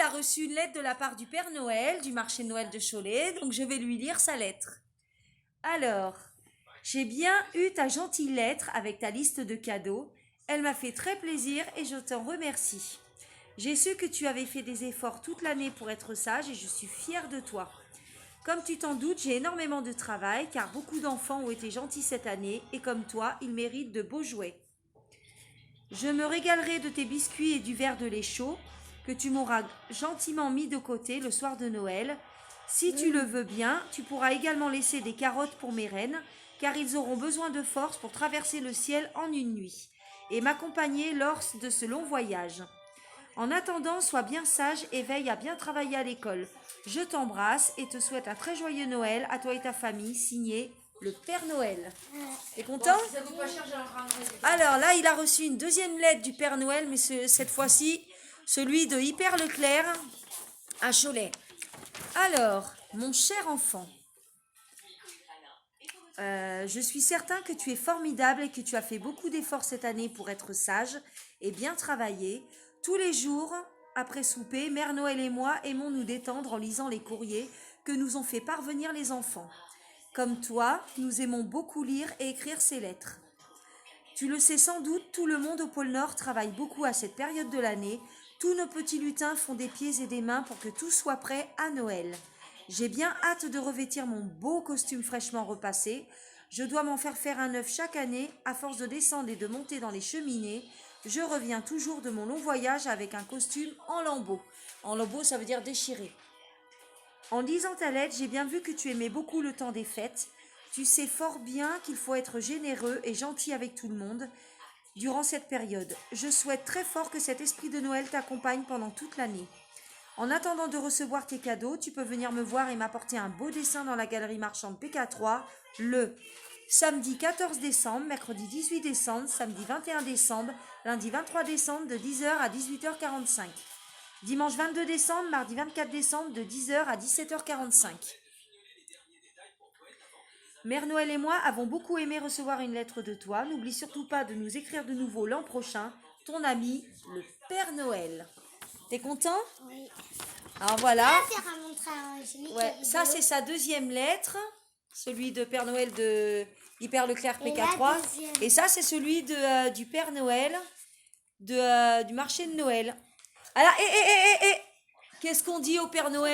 il a reçu une lettre de la part du Père Noël, du marché de Noël de Cholet, donc je vais lui lire sa lettre. Alors, j'ai bien eu ta gentille lettre avec ta liste de cadeaux. Elle m'a fait très plaisir et je t'en remercie. J'ai su que tu avais fait des efforts toute l'année pour être sage et je suis fière de toi. Comme tu t'en doutes, j'ai énormément de travail car beaucoup d'enfants ont été gentils cette année et comme toi, ils méritent de beaux jouets. Je me régalerai de tes biscuits et du verre de lait chaud que tu m'auras gentiment mis de côté le soir de Noël. Si tu le veux bien, tu pourras également laisser des carottes pour mes reines, car ils auront besoin de force pour traverser le ciel en une nuit, et m'accompagner lors de ce long voyage. En attendant, sois bien sage et veille à bien travailler à l'école. Je t'embrasse et te souhaite un très joyeux Noël à toi et ta famille, signé le Père Noël. T'es content? Alors là, il a reçu une deuxième lettre du Père Noël, mais cette fois-ci, celui de Hyper Leclerc à Cholet. Alors, mon cher enfant, je suis certain que tu es formidable et que tu as fait beaucoup d'efforts cette année pour être sage et bien travailler. Tous les jours, après souper, Mère Noël et moi aimons nous détendre en lisant les courriers que nous ont fait parvenir les enfants. Comme toi, nous aimons beaucoup lire et écrire ces lettres. Tu le sais sans doute, tout le monde au pôle Nord travaille beaucoup à cette période de l'année. Tous nos petits lutins font des pieds et des mains pour que tout soit prêt à Noël. J'ai bien hâte de revêtir mon beau costume fraîchement repassé. Je dois m'en faire un neuf chaque année. À force de descendre et de monter dans les cheminées, je reviens toujours de mon long voyage avec un costume en lambeaux. En lambeaux, ça veut dire déchiré. En lisant ta lettre, j'ai bien vu que tu aimais beaucoup le temps des fêtes. Tu sais fort bien qu'il faut être généreux et gentil avec tout le monde durant cette période. Je souhaite très fort que cet esprit de Noël t'accompagne pendant toute l'année. En attendant de recevoir tes cadeaux, tu peux venir me voir et m'apporter un beau dessin dans la galerie marchande PK3 le samedi 14 décembre, mercredi 18 décembre, samedi 21 décembre, lundi 23 décembre de 10h à 18h45. Dimanche 22 décembre, mardi 24 décembre de 10h à 17h45. Mère Noël et moi avons beaucoup aimé recevoir une lettre de toi. N'oublie surtout pas de nous écrire de nouveau l'an prochain. Ton ami, le Père Noël. T'es content? Oui. Alors voilà. Ouais, Ça c'est sa deuxième lettre. Celui de Père Noël de Hyper Leclerc PK3. Et ça c'est celui du Père Noël du marché de Noël. Alors, qu'est-ce qu'on dit au Père Noël?